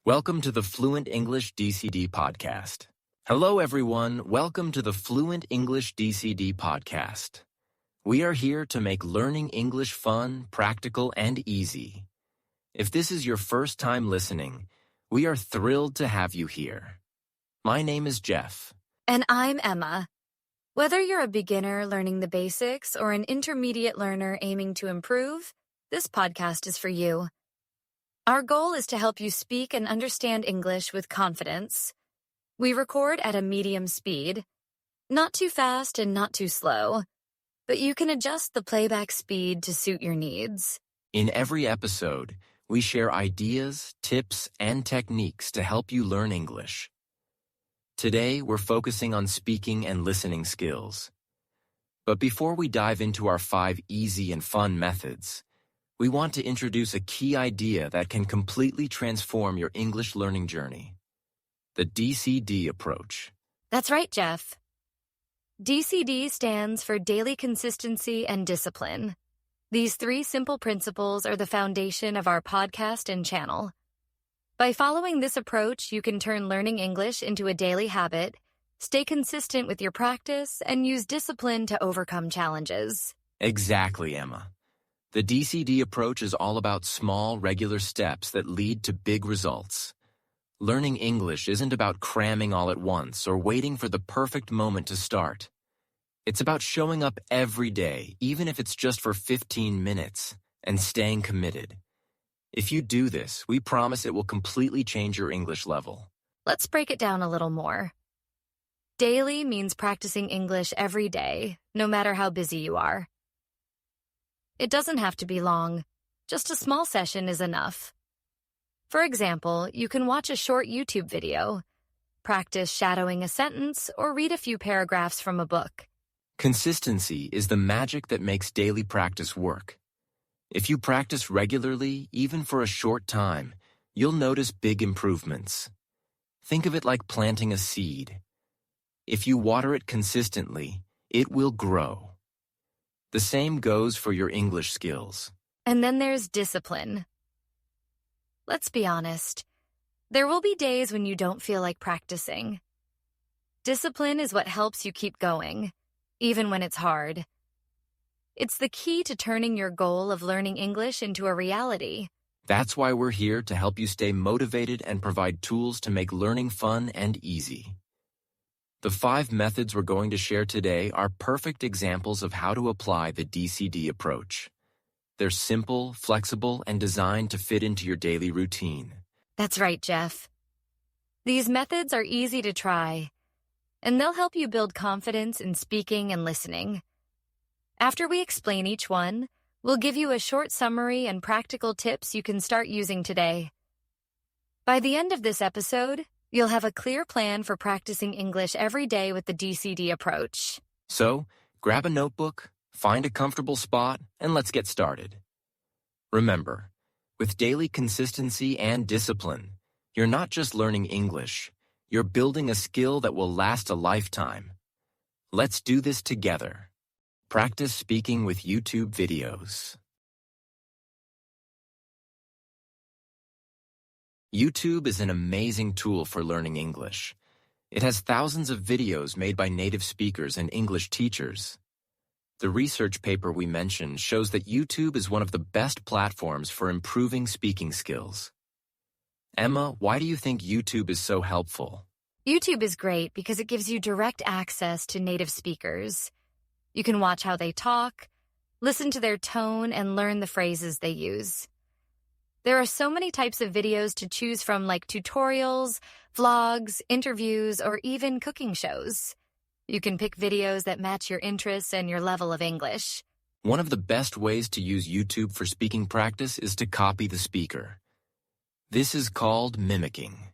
Welcome to the Fluent English DCD podcast. Hello, everyone. Welcome to the Fluent English DCD podcast. We are here to make learning English fun, practical, and easy. If this is your first time listening, we are thrilled to have you here. My name is Jeff. And I'm Emma. Whether you're a beginner learning the basics or an intermediate learner aiming to improve, this podcast is for you. Our goal is to help you speak and understand English with confidence. We record at a medium speed, not too fast and not too slow, but you can adjust the playback speed to suit your needs. In every episode, we share ideas, tips, and techniques to help you learn English. Today, we're focusing on speaking and listening skills. But before we dive into our 5 easy and fun methods, we want to introduce a key idea that can completely transform your English learning journey: the DCD approach. That's right, Jeff. DCD stands for Daily Consistency and Discipline. These 3 simple principles are the foundation of our podcast and channel. By following this approach, you can turn learning English into a daily habit, stay consistent with your practice, and use discipline to overcome challenges. Exactly, Emma. The DCD approach is all about small, regular steps that lead to big results. Learning English isn't about cramming all at once or waiting for the perfect moment to start. It's about showing up every day, even if it's just for 15 minutes, and staying committed. If you do this, we promise it will completely change your English level. Let's break it down a little more. Daily means practicing English every day, no matter how busy you are. It doesn't have to be long. Just a small session is enough. For example, you can watch a short YouTube video, practice shadowing a sentence, or read a few paragraphs from a book. Consistency is the magic that makes daily practice work. If you practice regularly, even for a short time, you'll notice big improvements. Think of it like planting a seed. If you water it consistently, it will grow. The same goes for your English skills. And then there's discipline. Let's be honest. There will be days when you don't feel like practicing. Discipline is what helps you keep going, even when it's hard. It's the key to turning your goal of learning English into a reality. That's why we're here to help you stay motivated and provide tools to make learning fun and easy. The 5 methods we're going to share today are perfect examples of how to apply the DCD approach. They're simple, flexible, and designed to fit into your daily routine. That's right, Jeff. These methods are easy to try, and they'll help you build confidence in speaking and listening. After we explain each one, we'll give you a short summary and practical tips you can start using today. By the end of this episode, you'll have a clear plan for practicing English every day with the DCD approach. So, grab a notebook, find a comfortable spot, and let's get started. Remember, with daily consistency and discipline, you're not just learning English, you're building a skill that will last a lifetime. Let's do this together. Practice speaking with YouTube videos. YouTube is an amazing tool for learning English. It has thousands of videos made by native speakers and English teachers. The research paper we mentioned shows that YouTube is one of the best platforms for improving speaking skills. Emma, why do you think YouTube is so helpful? YouTube is great because it gives you direct access to native speakers. You can watch how they talk, listen to their tone, and learn the phrases they use. There are so many types of videos to choose from, like tutorials, vlogs, interviews, or even cooking shows. You can pick videos that match your interests and your level of English. One of the best ways to use YouTube for speaking practice is to copy the speaker. This is called mimicking.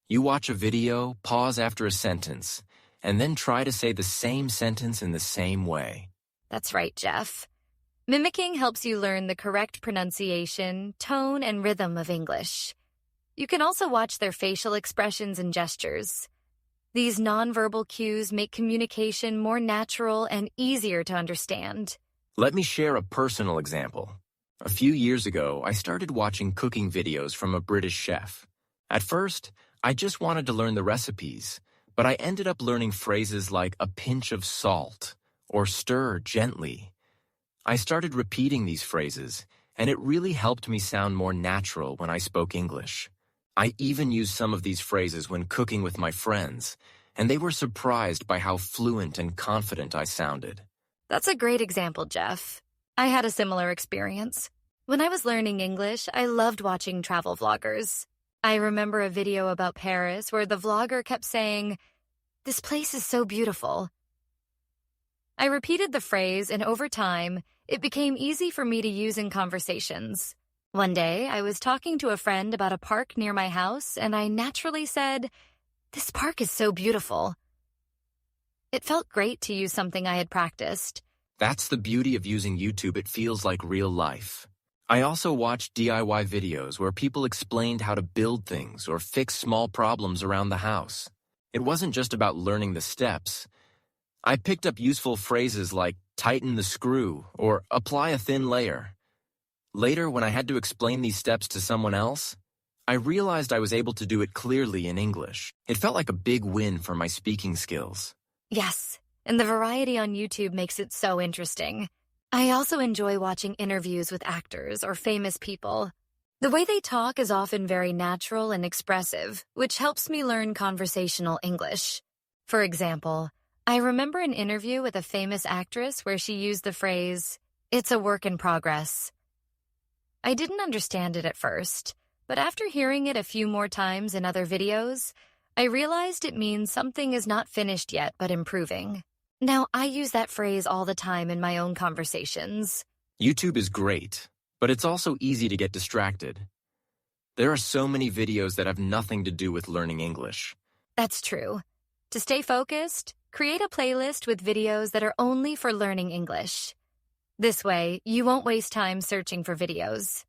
You watch a video, pause after a sentence, and then try to say the same sentence in the same way. That's right, Jeff. Mimicking helps you learn the correct pronunciation, tone, and rhythm of English. You can also watch their facial expressions and gestures. These nonverbal cues make communication more natural and easier to understand. Let me share a personal example. A few years ago, I started watching cooking videos from a British chef. At first, I just wanted to learn the recipes, but I ended up learning phrases like a pinch of salt or stir gently. I started repeating these phrases, and it really helped me sound more natural when I spoke English. I even used some of these phrases when cooking with my friends, and they were surprised by how fluent and confident I sounded. That's a great example, Jeff. I had a similar experience. When I was learning English, I loved watching travel vloggers. I remember a video about Paris where the vlogger kept saying, "This place is so beautiful." I repeated the phrase, and over time, it became easy for me to use in conversations. One day, I was talking to a friend about a park near my house, and I naturally said, "This park is so beautiful." It felt great to use something I had practiced. That's the beauty of using YouTube. It feels like real life. I also watched DIY videos where people explained how to build things or fix small problems around the house. It wasn't just about learning the steps. I picked up useful phrases like tighten the screw or apply a thin layer. Later, when I had to explain these steps to someone else, I realized I was able to do it clearly in English. It felt like a big win for my speaking skills. Yes, and the variety on YouTube makes it so interesting. I also enjoy watching interviews with actors or famous people. The way they talk is often very natural and expressive, which helps me learn conversational English. For example, I remember an interview with a famous actress where she used the phrase, "It's a work in progress." I didn't understand it at first, but after hearing it a few more times in other videos, I realized it means something is not finished yet but improving. Now, I use that phrase all the time in my own conversations. YouTube is great, but it's also easy to get distracted. There are so many videos that have nothing to do with learning English. That's true. To stay focused, create a playlist with videos that are only for learning English. This way, you won't waste time searching for videos.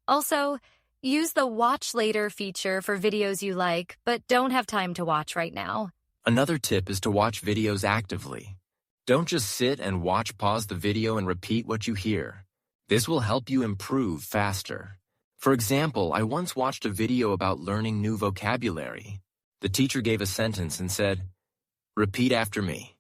Also, use the Watch Later feature for videos you like but don't have time to watch right now. Another tip is to watch videos actively. Don't just sit and pause the video and repeat what you hear. This will help you improve faster. For example, I once watched a video about learning new vocabulary. The teacher gave a sentence and said, "Repeat after me."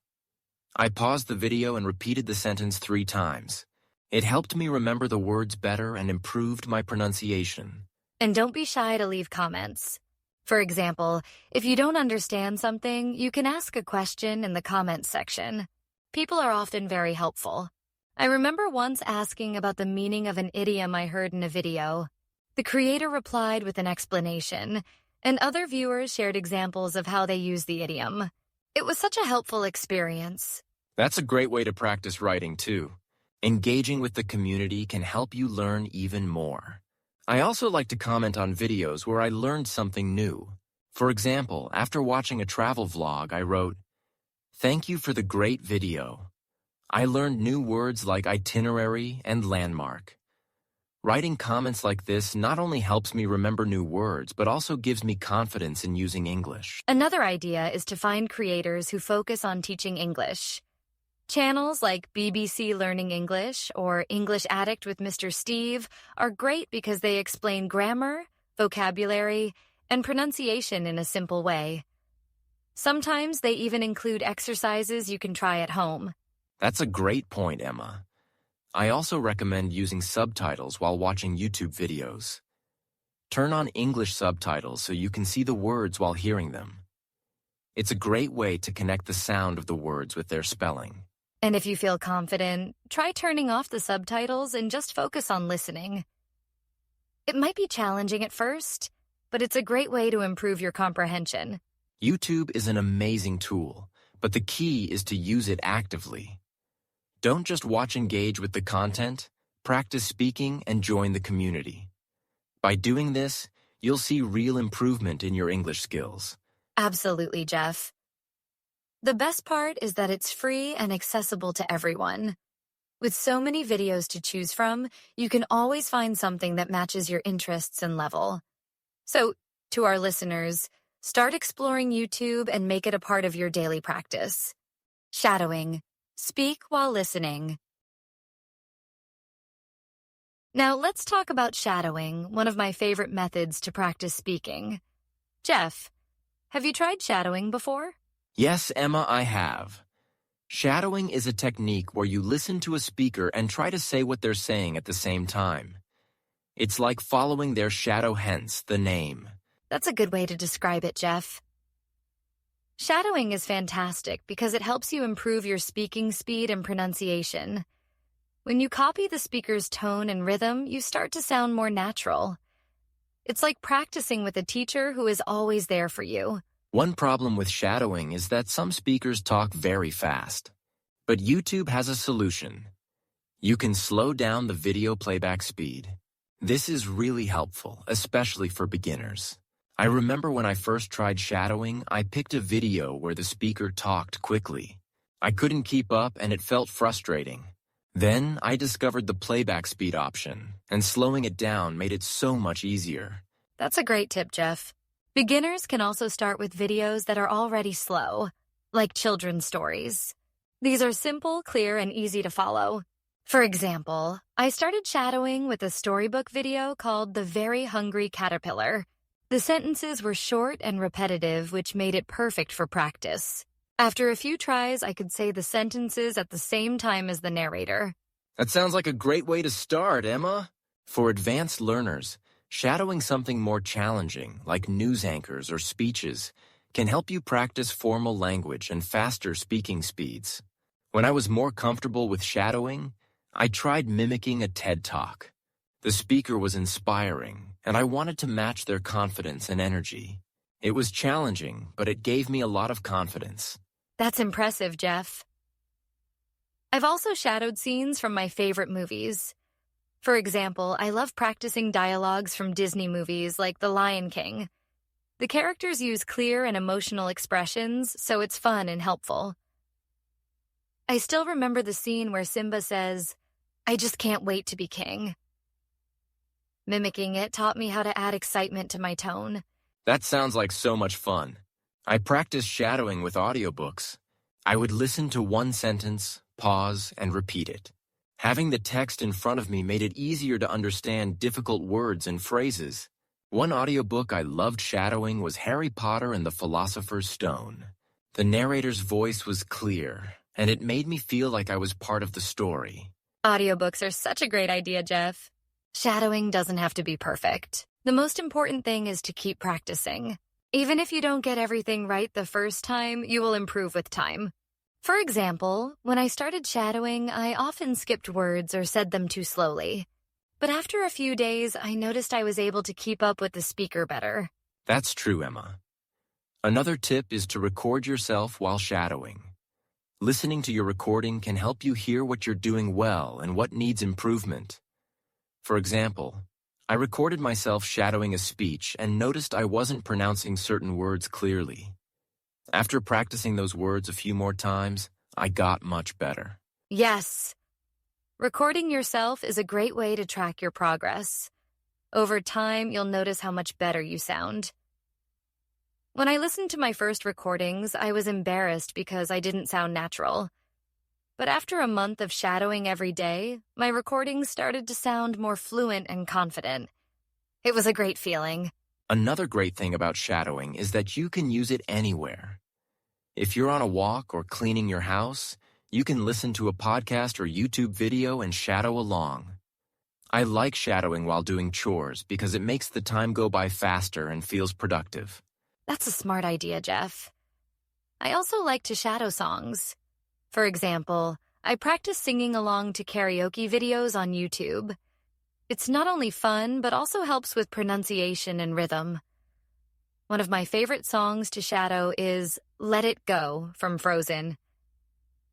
I paused the video and repeated the sentence 3 times. It helped me remember the words better and improved my pronunciation. And don't be shy to leave comments. For example, if you don't understand something, you can ask a question in the comments section. People are often very helpful. I remember once asking about the meaning of an idiom I heard in a video. The creator replied with an explanation, and other viewers shared examples of how they use the idiom. It was such a helpful experience. That's a great way to practice writing, too. Engaging with the community can help you learn even more. I also like to comment on videos where I learned something new. For example, after watching a travel vlog, I wrote, "Thank you for the great video. I learned new words like itinerary and landmark." Writing comments like this not only helps me remember new words, but also gives me confidence in using English. Another idea is to find creators who focus on teaching English. Channels like BBC Learning English or English Addict with Mr. Steve are great because they explain grammar, vocabulary, and pronunciation in a simple way. Sometimes they even include exercises you can try at home. That's a great point, Emma. I also recommend using subtitles while watching YouTube videos. Turn on English subtitles so you can see the words while hearing them. It's a great way to connect the sound of the words with their spelling. And if you feel confident, try turning off the subtitles and just focus on listening. It might be challenging at first, but it's a great way to improve your comprehension. YouTube is an amazing tool, but the key is to use it actively. Don't just engage with the content, practice speaking, and join the community. By doing this, you'll see real improvement in your English skills. Absolutely, Jeff. The best part is that it's free and accessible to everyone. With so many videos to choose from, you can always find something that matches your interests and level. So, to our listeners, start exploring YouTube and make it a part of your daily practice. Shadowing. Speak while listening. Now let's talk about shadowing, one of my favorite methods to practice speaking. Jeff, have you tried shadowing before? Yes, Emma, I have. Shadowing is a technique where you listen to a speaker and try to say what they're saying at the same time. It's like following their shadow, hence the name. That's a good way to describe it, Jeff. Shadowing is fantastic because it helps you improve your speaking speed and pronunciation. When you copy the speaker's tone and rhythm, you start to sound more natural. It's like practicing with a teacher who is always there for you. One problem with shadowing is that some speakers talk very fast. But YouTube has a solution. You can slow down the video playback speed. This is really helpful, especially for beginners. I remember when I first tried shadowing, I picked a video where the speaker talked quickly. I couldn't keep up and it felt frustrating. Then I discovered the playback speed option, and slowing it down made it so much easier. That's a great tip, Jeff. Beginners can also start with videos that are already slow, like children's stories. These are simple, clear, and easy to follow. For example, I started shadowing with a storybook video called The Very Hungry Caterpillar. The sentences were short and repetitive, which made it perfect for practice. After a few tries, I could say the sentences at the same time as the narrator. That sounds like a great way to start, Emma. For advanced learners, shadowing something more challenging, like news anchors or speeches, can help you practice formal language and faster speaking speeds. When I was more comfortable with shadowing, I tried mimicking a TED Talk. The speaker was inspiring, and I wanted to match their confidence and energy. It was challenging, but it gave me a lot of confidence. That's impressive, Jeff. I've also shadowed scenes from my favorite movies. For example, I love practicing dialogues from Disney movies like The Lion King. The characters use clear and emotional expressions, so it's fun and helpful. I still remember the scene where Simba says, "I just can't wait to be king." Mimicking it taught me how to add excitement to my tone. That sounds like so much fun. I practiced shadowing with audiobooks. I would listen to one sentence, pause, and repeat it. Having the text in front of me made it easier to understand difficult words and phrases. One audiobook I loved shadowing was Harry Potter and the Philosopher's Stone. The narrator's voice was clear, and it made me feel like I was part of the story. Audiobooks are such a great idea, Jeff. Shadowing doesn't have to be perfect. The most important thing is to keep practicing. Even if you don't get everything right the first time, you will improve with time. For example, when I started shadowing, I often skipped words or said them too slowly. But after a few days, I noticed I was able to keep up with the speaker better. That's true, Emma. Another tip is to record yourself while shadowing. Listening to your recording can help you hear what you're doing well and what needs improvement. For example, I recorded myself shadowing a speech and noticed I wasn't pronouncing certain words clearly. After practicing those words a few more times, I got much better. Yes. Recording yourself is a great way to track your progress. Over time, you'll notice how much better you sound. When I listened to my first recordings, I was embarrassed because I didn't sound natural. But after a month of shadowing every day, my recordings started to sound more fluent and confident. It was a great feeling. Another great thing about shadowing is that you can use it anywhere. If you're on a walk or cleaning your house, you can listen to a podcast or YouTube video and shadow along. I like shadowing while doing chores because it makes the time go by faster and feels productive. That's a smart idea, Jeff. I also like to shadow songs. For example, I practice singing along to karaoke videos on YouTube. It's not only fun, but also helps with pronunciation and rhythm. One of my favorite songs to shadow is Let It Go from Frozen.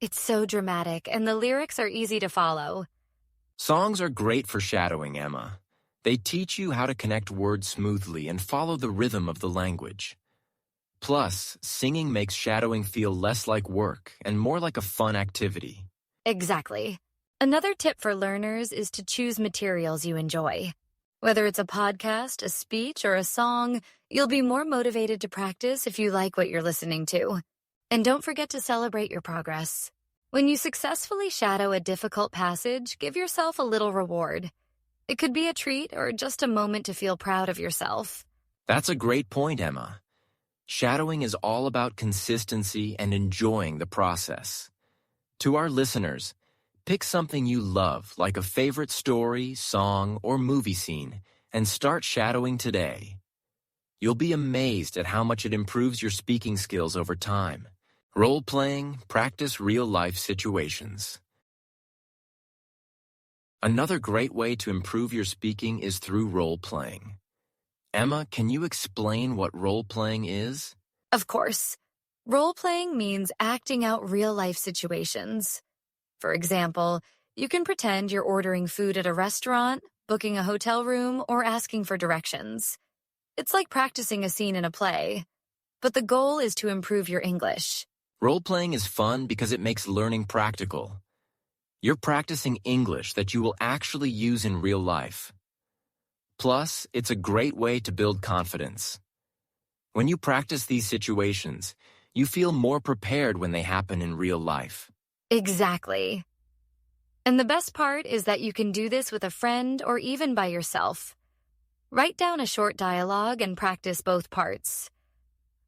It's so dramatic, and the lyrics are easy to follow. Songs are great for shadowing, Emma. They teach you how to connect words smoothly and follow the rhythm of the language. Plus, singing makes shadowing feel less like work and more like a fun activity. Exactly. Another tip for learners is to choose materials you enjoy. Whether it's a podcast, a speech, or a song, you'll be more motivated to practice if you like what you're listening to. And don't forget to celebrate your progress. When you successfully shadow a difficult passage, give yourself a little reward. It could be a treat or just a moment to feel proud of yourself. That's a great point, Emma. Shadowing is all about consistency and enjoying the process. To our listeners, pick something you love, like a favorite story, song, or movie scene, and start shadowing today. You'll be amazed at how much it improves your speaking skills over time. Role-playing, practice real-life situations. Another great way to improve your speaking is through role-playing. Emma, can you explain what role-playing is? Of course. Role-playing means acting out real-life situations. For example, you can pretend you're ordering food at a restaurant, booking a hotel room, or asking for directions. It's like practicing a scene in a play. But the goal is to improve your English. Role-playing is fun because it makes learning practical. You're practicing English that you will actually use in real life. Plus, it's a great way to build confidence. When you practice these situations, you feel more prepared when they happen in real life. Exactly. And the best part is that you can do this with a friend or even by yourself. Write down a short dialogue and practice both parts.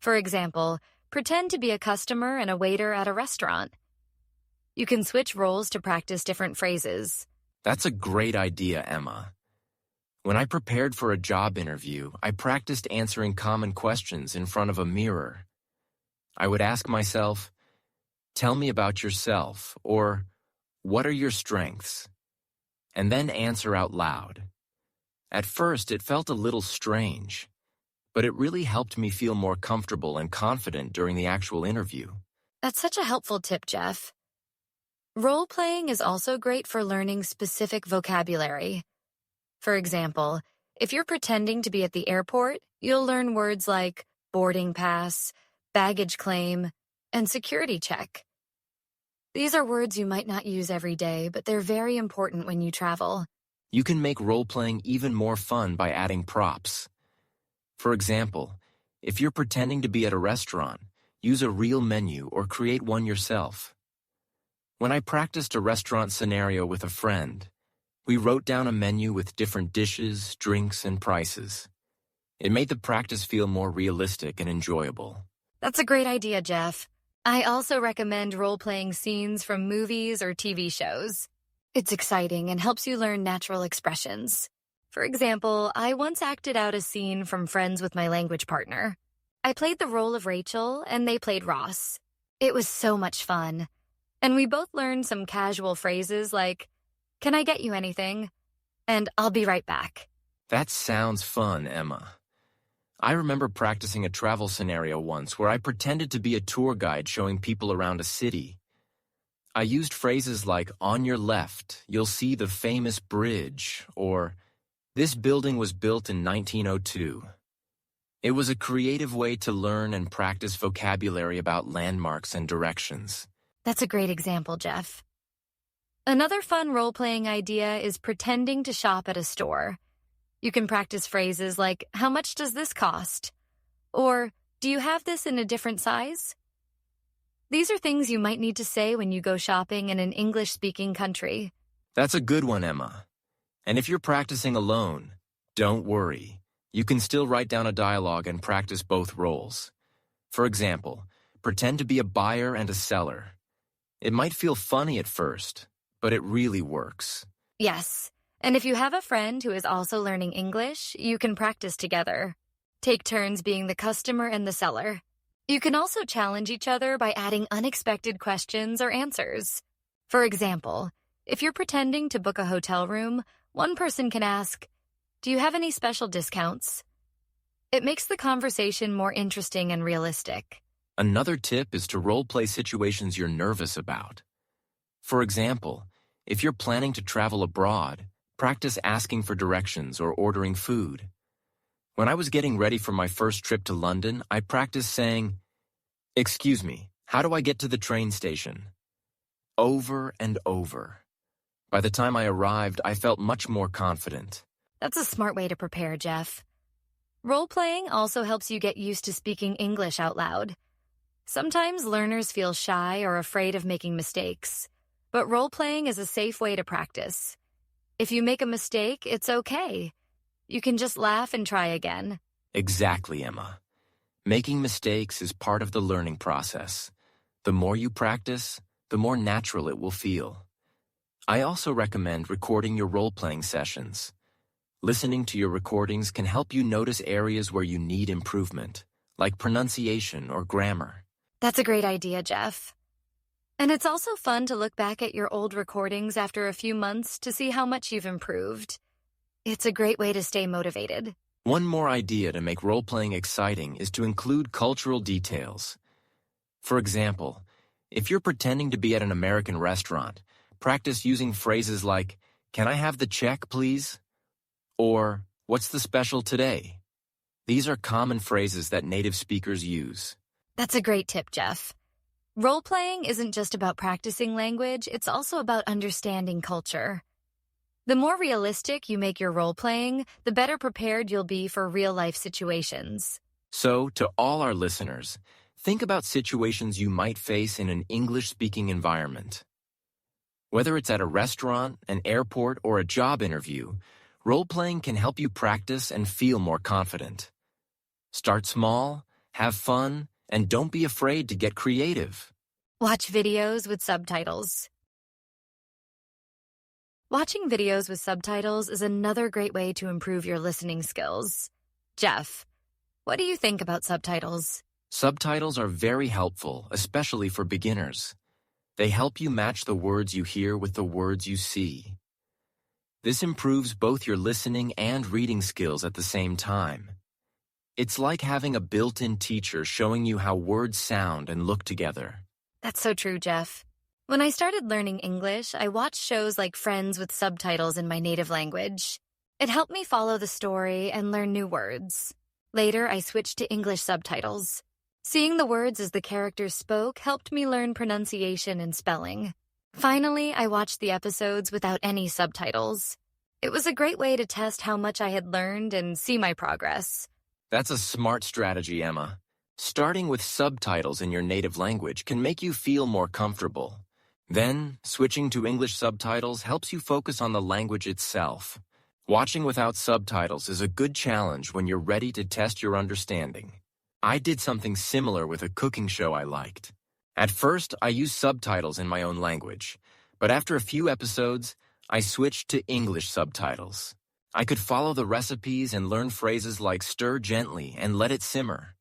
For example, pretend to be a customer and a waiter at a restaurant. You can switch roles to practice different phrases. That's a great idea, Emma. When I prepared for a job interview, I practiced answering common questions in front of a mirror. I would ask myself, "Tell me about yourself," or "What are your strengths?" and then answer out loud. At first, it felt a little strange, but it really helped me feel more comfortable and confident during the actual interview. That's such a helpful tip, Jeff. Role-playing is also great for learning specific vocabulary. For example, if you're pretending to be at the airport, you'll learn words like boarding pass, baggage claim, and security check. These are words you might not use every day, but they're very important when you travel. You can make role-playing even more fun by adding props. For example, if you're pretending to be at a restaurant, use a real menu or create one yourself. When I practiced a restaurant scenario with a friend, we wrote down a menu with different dishes, drinks, and prices. It made the practice feel more realistic and enjoyable. That's a great idea, Jeff. I also recommend role-playing scenes from movies or TV shows. It's exciting and helps you learn natural expressions. For example, I once acted out a scene from Friends with my language partner. I played the role of Rachel, and they played Ross. It was so much fun. And we both learned some casual phrases like, "Can I get you anything?" and "I'll be right back." That sounds fun, Emma. I remember practicing a travel scenario once where I pretended to be a tour guide showing people around a city. I used phrases like, "On your left, you'll see the famous bridge," or "This building was built in 1902. It was a creative way to learn and practice vocabulary about landmarks and directions. That's a great example, Jeff. Another fun role-playing idea is pretending to shop at a store. You can practice phrases like, "How much does this cost?" or "Do you have this in a different size?" These are things you might need to say when you go shopping in an English-speaking country. That's a good one, Emma. And if you're practicing alone, don't worry. You can still write down a dialogue and practice both roles. For example, pretend to be a buyer and a seller. It might feel funny at first, but it really works. Yes, and if you have a friend who is also learning English, you can practice together. Take turns being the customer and the seller. You can also challenge each other by adding unexpected questions or answers. For example, if you're pretending to book a hotel room, one person can ask, "Do you have any special discounts?" It makes the conversation more interesting and realistic. Another tip is to role-play situations you're nervous about. For example, if you're planning to travel abroad, practice asking for directions or ordering food. When I was getting ready for my first trip to London, I practiced saying, "Excuse me, how do I get to the train station?" Over and over. By the time I arrived, I felt much more confident. That's a smart way to prepare, Jeff. Role-playing also helps you get used to speaking English out loud. Sometimes learners feel shy or afraid of making mistakes, but role-playing is a safe way to practice. If you make a mistake, it's okay. You can just laugh and try again. Exactly, Emma. Making mistakes is part of the learning process. The more you practice, the more natural it will feel. I also recommend recording your role-playing sessions. Listening to your recordings can help you notice areas where you need improvement, like pronunciation or grammar. That's a great idea, Jeff. And it's also fun to look back at your old recordings after a few months to see how much you've improved. It's a great way to stay motivated. One more idea to make role-playing exciting is to include cultural details. For example, if you're pretending to be at an American restaurant, practice using phrases like, "Can I have the check, please?" Or, "What's the special today?" These are common phrases that native speakers use. That's a great tip, Jeff. Role-playing isn't just about practicing language, it's also about understanding culture. The more realistic you make your role-playing, the better prepared you'll be for real-life situations. So, to all our listeners, think about situations you might face in an English-speaking environment. Whether it's at a restaurant, an airport, or a job interview, role-playing can help you practice and feel more confident. Start small, have fun, and don't be afraid to get creative. Watch videos with subtitles. Watching videos with subtitles is another great way to improve your listening skills. Jeff, what do you think about subtitles? Subtitles are very helpful, especially for beginners. They help you match the words you hear with the words you see. This improves both your listening and reading skills at the same time. It's like having a built-in teacher showing you how words sound and look together. That's so true, Jeff. When I started learning English, I watched shows like Friends with subtitles in my native language. It helped me follow the story and learn new words. Later, I switched to English subtitles. Seeing the words as the characters spoke helped me learn pronunciation and spelling. Finally, I watched the episodes without any subtitles. It was a great way to test how much I had learned and see my progress. That's a smart strategy, Emma. Starting with subtitles in your native language can make you feel more comfortable. Then, switching to English subtitles helps you focus on the language itself. Watching without subtitles is a good challenge when you're ready to test your understanding. I did something similar with a cooking show I liked. At first, I used subtitles in my own language, but after a few episodes, I switched to English subtitles. I could follow the recipes and learn phrases like stir gently and let it simmer.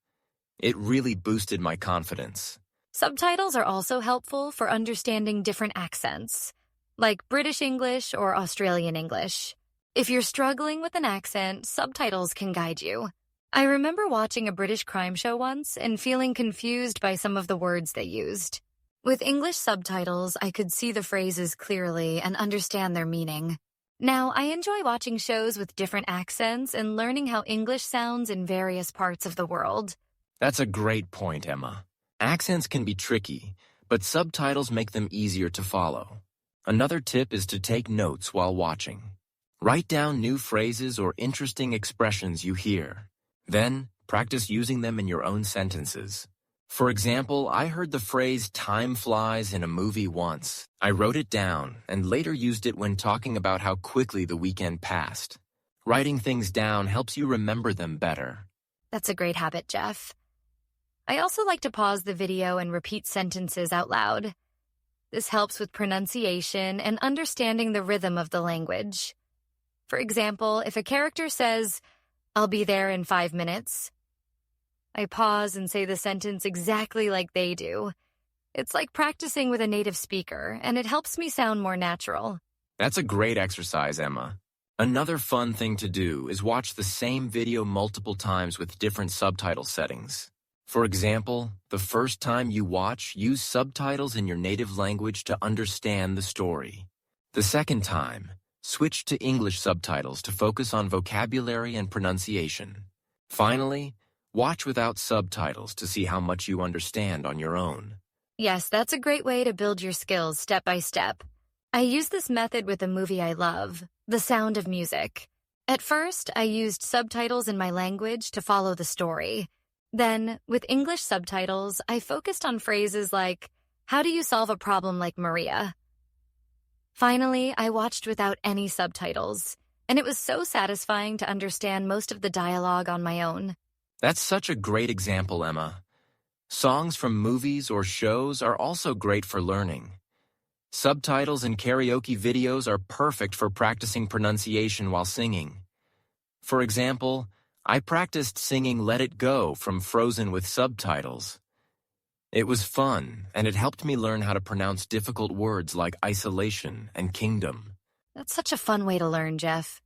It really boosted my confidence. Subtitles are also helpful for understanding different accents, like British English or Australian English. If you're struggling with an accent, subtitles can guide you. I remember watching a British crime show once and feeling confused by some of the words they used. With English subtitles, I could see the phrases clearly and understand their meaning. Now, I enjoy watching shows with different accents and learning how English sounds in various parts of the world. That's a great point, Emma. Accents can be tricky, but subtitles make them easier to follow. Another tip is to take notes while watching. Write down new phrases or interesting expressions you hear. Then, practice using them in your own sentences. For example, I heard the phrase "time flies" in a movie once. I wrote it down and later used it when talking about how quickly the weekend passed. Writing things down helps you remember them better. That's a great habit, Jeff. I also like to pause the video and repeat sentences out loud. This helps with pronunciation and understanding the rhythm of the language. For example, if a character says, "I'll be there in 5 minutes," I pause and say the sentence exactly like they do. It's like practicing with a native speaker, and it helps me sound more natural. That's a great exercise, Emma. Another fun thing to do is watch the same video multiple times with different subtitle settings. For example, the first time you watch, use subtitles in your native language to understand the story. The second time, switch to English subtitles to focus on vocabulary and pronunciation. Finally, watch without subtitles to see how much you understand on your own. Yes, that's a great way to build your skills step by step. I use this method with a movie I love, The Sound of Music. At first, I used subtitles in my language to follow the story. Then, with English subtitles, I focused on phrases like, "How do you solve a problem like Maria?" Finally, I watched without any subtitles, and it was so satisfying to understand most of the dialogue on my own. That's such a great example, Emma. Songs from movies or shows are also great for learning. Subtitles and karaoke videos are perfect for practicing pronunciation while singing. For example, I practiced singing Let It Go from Frozen with subtitles. It was fun, and it helped me learn how to pronounce difficult words like isolation and kingdom. That's such a fun way to learn, Jeff.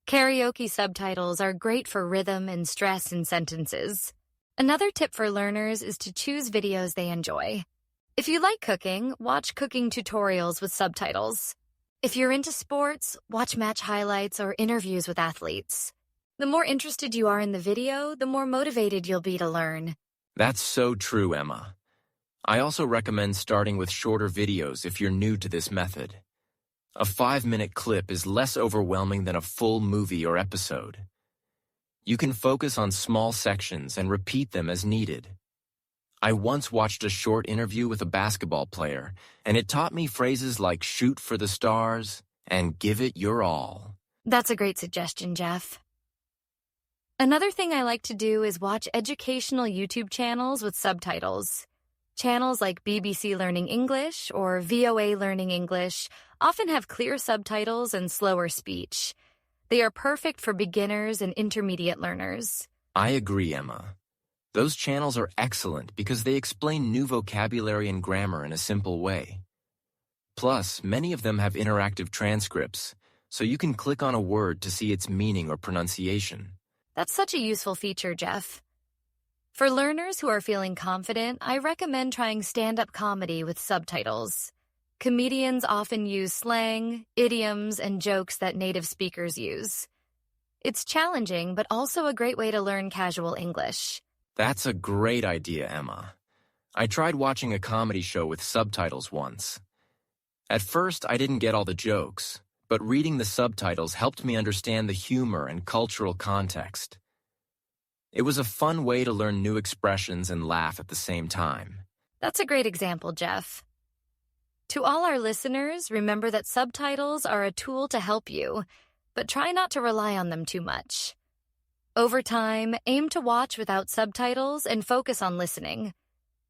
Karaoke subtitles are great for rhythm and stress in sentences. Another tip for learners is to choose videos they enjoy. If you like cooking, watch cooking tutorials with subtitles. If you're into sports, watch match highlights or interviews with athletes. The more interested you are in the video, the more motivated you'll be to learn. That's so true, Emma. I also recommend starting with shorter videos if you're new to this method. A 5-minute clip is less overwhelming than a full movie or episode. You can focus on small sections and repeat them as needed. I once watched a short interview with a basketball player, and it taught me phrases like shoot for the stars and give it your all. That's a great suggestion, Jeff. Another thing I like to do is watch educational YouTube channels with subtitles. Channels like BBC Learning English or VOA Learning English often have clear subtitles and slower speech. They are perfect for beginners and intermediate learners. I agree, Emma. Those channels are excellent because they explain new vocabulary and grammar in a simple way. Plus, many of them have interactive transcripts, so you can click on a word to see its meaning or pronunciation. That's such a useful feature, Jeff. For learners who are feeling confident, I recommend trying stand-up comedy with subtitles. Comedians often use slang, idioms, and jokes that native speakers use. It's challenging, but also a great way to learn casual English. That's a great idea, Emma. I tried watching a comedy show with subtitles once. At first, I didn't get all the jokes, but reading the subtitles helped me understand the humor and cultural context. It was a fun way to learn new expressions and laugh at the same time. That's a great example, Jeff. To all our listeners, remember that subtitles are a tool to help you, but try not to rely on them too much. Over time, aim to watch without subtitles and focus on listening.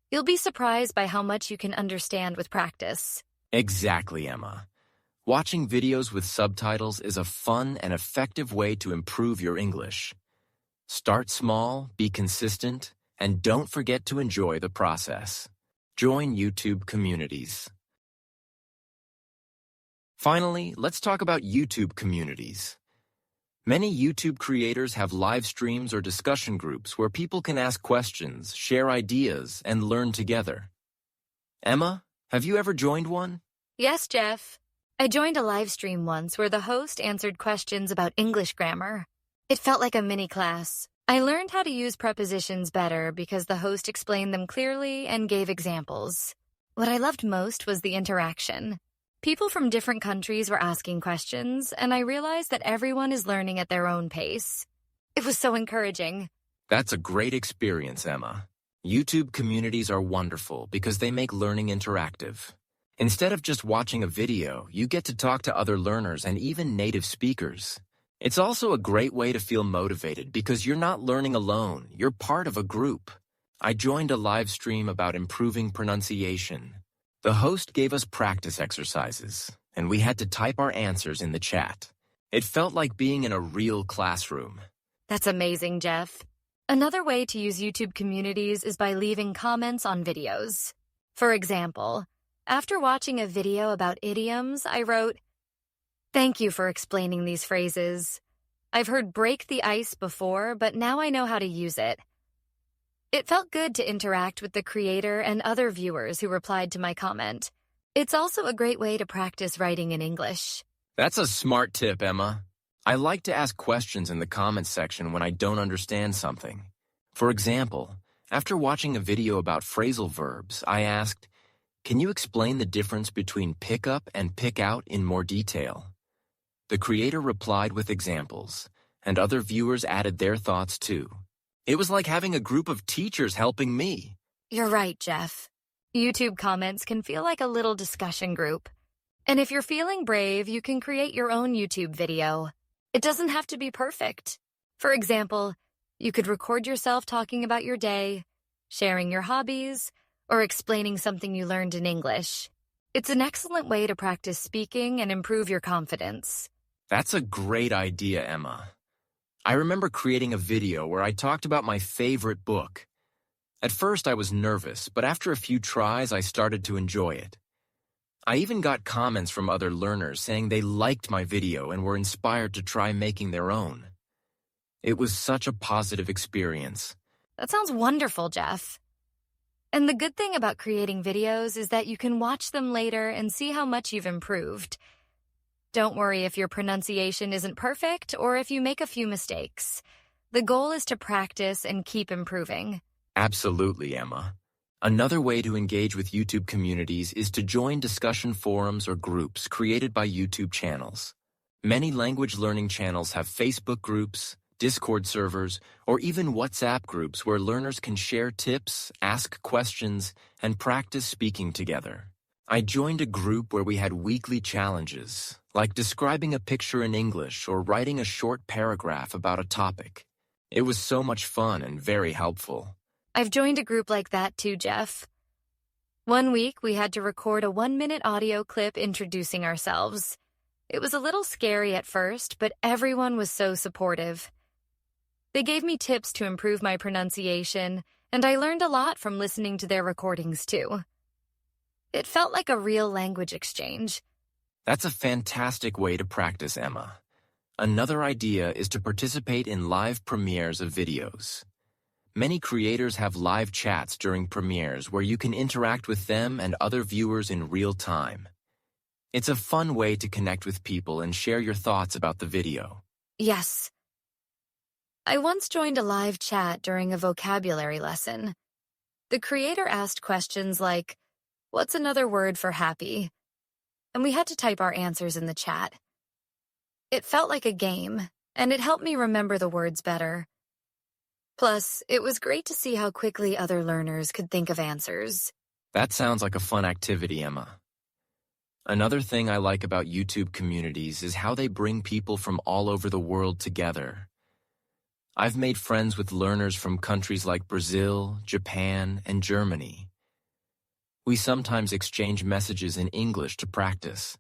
You'll be surprised by how much you can understand with practice. Exactly, Emma. Watching videos with subtitles is a fun and effective way to improve your English. Start small, be consistent, and don't forget to enjoy the process. Join YouTube communities. Finally, let's talk about YouTube communities. Many YouTube creators have live streams or discussion groups where people can ask questions, share ideas, and learn together. Emma, have you ever joined one? Yes, Jeff. I joined a live stream once where the host answered questions about English grammar. It felt like a mini class. I learned how to use prepositions better because the host explained them clearly and gave examples. What I loved most was the interaction. People from different countries were asking questions, and I realized that everyone is learning at their own pace. It was so encouraging. That's a great experience, Emma. YouTube communities are wonderful because they make learning interactive. Instead of just watching a video, you get to talk to other learners and even native speakers. It's also a great way to feel motivated because you're not learning alone, you're part of a group. I joined a live stream about improving pronunciation. The host gave us practice exercises, and we had to type our answers in the chat. It felt like being in a real classroom. That's amazing, Jeff. Another way to use YouTube communities is by leaving comments on videos. For example, after watching a video about idioms, I wrote, "Thank you for explaining these phrases. I've heard break the ice before, but now I know how to use it." It felt good to interact with the creator and other viewers who replied to my comment. It's also a great way to practice writing in English. That's a smart tip, Emma. I like to ask questions in the comments section when I don't understand something. For example, after watching a video about phrasal verbs, I asked, "Can you explain the difference between pick up and pick out in more detail?" The creator replied with examples, and other viewers added their thoughts too. It was like having a group of teachers helping me. You're right, Jeff. YouTube comments can feel like a little discussion group. And if you're feeling brave, you can create your own YouTube video. It doesn't have to be perfect. For example, you could record yourself talking about your day, sharing your hobbies, or explaining something you learned in English. It's an excellent way to practice speaking and improve your confidence. That's a great idea, Emma. I remember creating a video where I talked about my favorite book. At first, I was nervous, but after a few tries, I started to enjoy it. I even got comments from other learners saying they liked my video and were inspired to try making their own. It was such a positive experience. That sounds wonderful, Jeff. And the good thing about creating videos is that you can watch them later and see how much you've improved. Don't worry if your pronunciation isn't perfect or if you make a few mistakes. The goal is to practice and keep improving. Absolutely, Emma. Another way to engage with YouTube communities is to join discussion forums or groups created by YouTube channels. Many language learning channels have Facebook groups, Discord servers, or even WhatsApp groups where learners can share tips, ask questions, and practice speaking together. I joined a group where we had weekly challenges, like describing a picture in English or writing a short paragraph about a topic. It was so much fun and very helpful. I've joined a group like that too, Jeff. One week, we had to record a 1-minute audio clip introducing ourselves. It was a little scary at first, but everyone was so supportive. They gave me tips to improve my pronunciation, and I learned a lot from listening to their recordings too. It felt like a real language exchange. That's a fantastic way to practice, Emma. Another idea is to participate in live premieres of videos. Many creators have live chats during premieres where you can interact with them and other viewers in real time. It's a fun way to connect with people and share your thoughts about the video. Yes. I once joined a live chat during a vocabulary lesson. The creator asked questions like, "What's another word for happy?" And we had to type our answers in the chat. It felt like a game, and it helped me remember the words better. Plus, it was great to see how quickly other learners could think of answers. That sounds like a fun activity, Emma. Another thing I like about YouTube communities is how they bring people from all over the world together. I've made friends with learners from countries like Brazil, Japan, and Germany. We sometimes exchange messages in English to practice.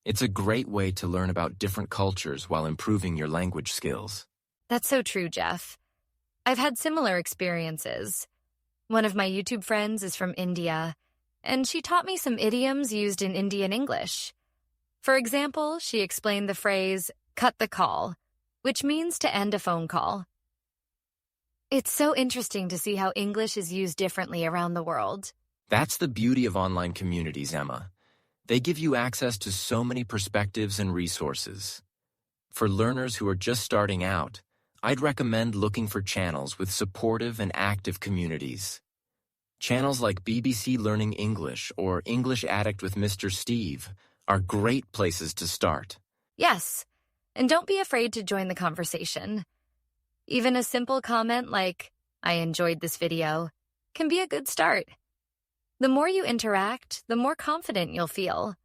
It's a great way to learn about different cultures while improving your language skills. That's so true, Jeff. I've had similar experiences. One of my YouTube friends is from India, and she taught me some idioms used in Indian English. For example, she explained the phrase, "cut the call," which means to end a phone call. It's so interesting to see how English is used differently around the world. That's the beauty of online communities, Emma. They give you access to so many perspectives and resources. For learners who are just starting out, I'd recommend looking for channels with supportive and active communities. Channels like BBC Learning English or English Addict with Mr. Steve are great places to start. Yes, and don't be afraid to join the conversation. Even a simple comment like, "I enjoyed this video," can be a good start. The more you interact, the more confident you'll feel.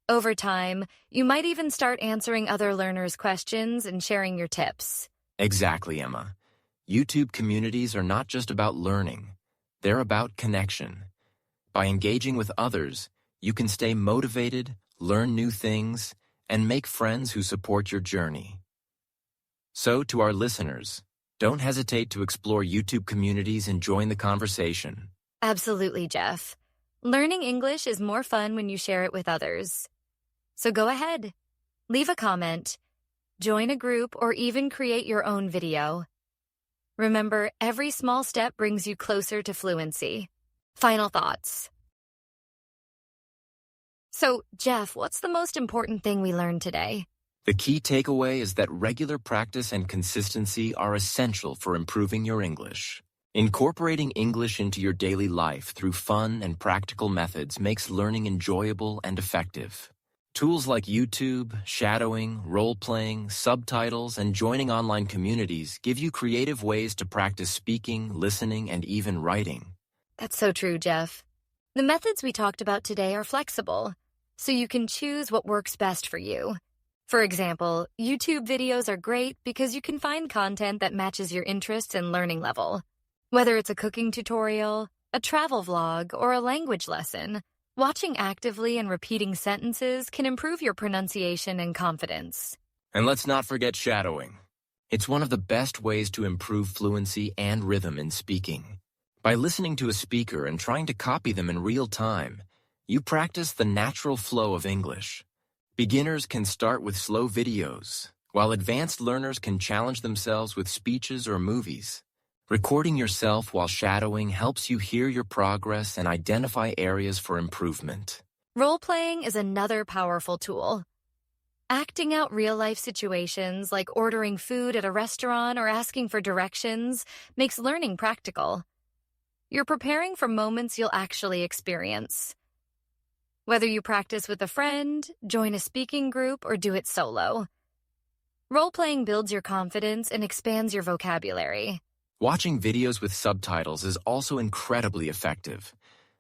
Over time, you might even start answering other learners' questions and sharing your tips. Exactly, Emma. YouTube communities are not just about learning. They're about connection. By engaging with others, you can stay motivated, learn new things, and make friends who support your journey. So, to our listeners, don't hesitate to explore YouTube communities and join the conversation. Absolutely, Jeff. Learning English is more fun when you share it with others. So go ahead, leave a comment, join a group, or even create your own video. Remember, every small step brings you closer to fluency. Final thoughts. So, Jeff, what's the most important thing we learned today? The key takeaway is that regular practice and consistency are essential for improving your English. Incorporating English into your daily life through fun and practical methods makes learning enjoyable and effective. Tools like YouTube, shadowing, role-playing, subtitles, and joining online communities give you creative ways to practice speaking, listening, and even writing. That's so true, Jeff. The methods we talked about today are flexible. so you can choose what works best for you. For example, YouTube videos are great because you can find content that matches your interests and learning level. Whether it's a cooking tutorial, a travel vlog, or a language lesson, watching actively and repeating sentences can improve your pronunciation and confidence. And let's not forget shadowing. It's one of the best ways to improve fluency and rhythm in speaking. By listening to a speaker and trying to copy them in real time, you practice the natural flow of English. Beginners can start with slow videos, while advanced learners can challenge themselves with speeches or movies. Recording yourself while shadowing helps you hear your progress and identify areas for improvement. Role-playing is another powerful tool. Acting out real-life situations like ordering food at a restaurant or asking for directions makes learning practical. You're preparing for moments you'll actually experience. Whether you practice with a friend, join a speaking group, or do it solo, role-playing builds your confidence and expands your vocabulary. Watching videos with subtitles is also incredibly effective,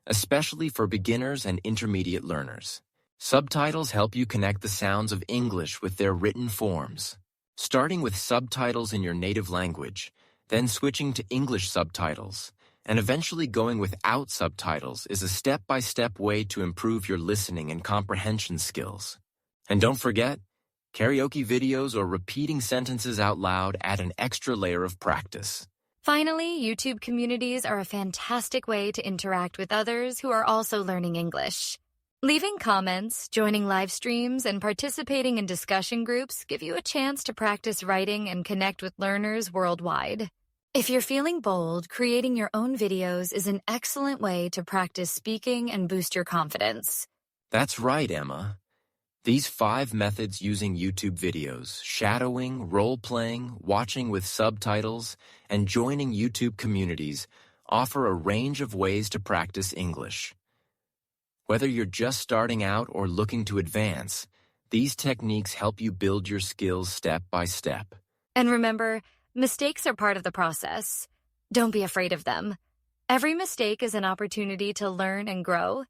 especially for beginners and intermediate learners. Subtitles help you connect the sounds of English with their written forms. Starting with subtitles in your native language, then switching to English subtitles, and eventually going without subtitles is a step-by-step way to improve your listening and comprehension skills. And don't forget, karaoke videos or repeating sentences out loud add an extra layer of practice. Finally, YouTube communities are a fantastic way to interact with others who are also learning English. Leaving comments, joining live streams, and participating in discussion groups give you a chance to practice writing and connect with learners worldwide. If you're feeling bold, creating your own videos is an excellent way to practice speaking and boost your confidence. That's right, Emma. These 5 methods using YouTube videos, shadowing, role-playing, watching with subtitles, and joining YouTube communities offer a range of ways to practice English. Whether you're just starting out or looking to advance, these techniques help you build your skills step by step. And remember, mistakes are part of the process. Don't be afraid of them. Every mistake is an opportunity to learn and grow.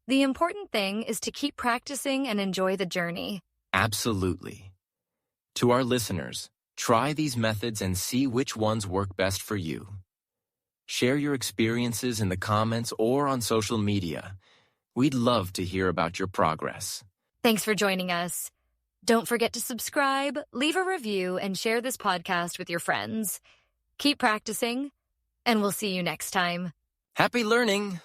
The important thing is to keep practicing and enjoy the journey. Absolutely. To our listeners, try these methods and see which ones work best for you. Share your experiences in the comments or on social media. We'd love to hear about your progress. Thanks for joining us. Don't forget to subscribe, leave a review, and share this podcast with your friends. Keep practicing, and we'll see you next time. Happy learning!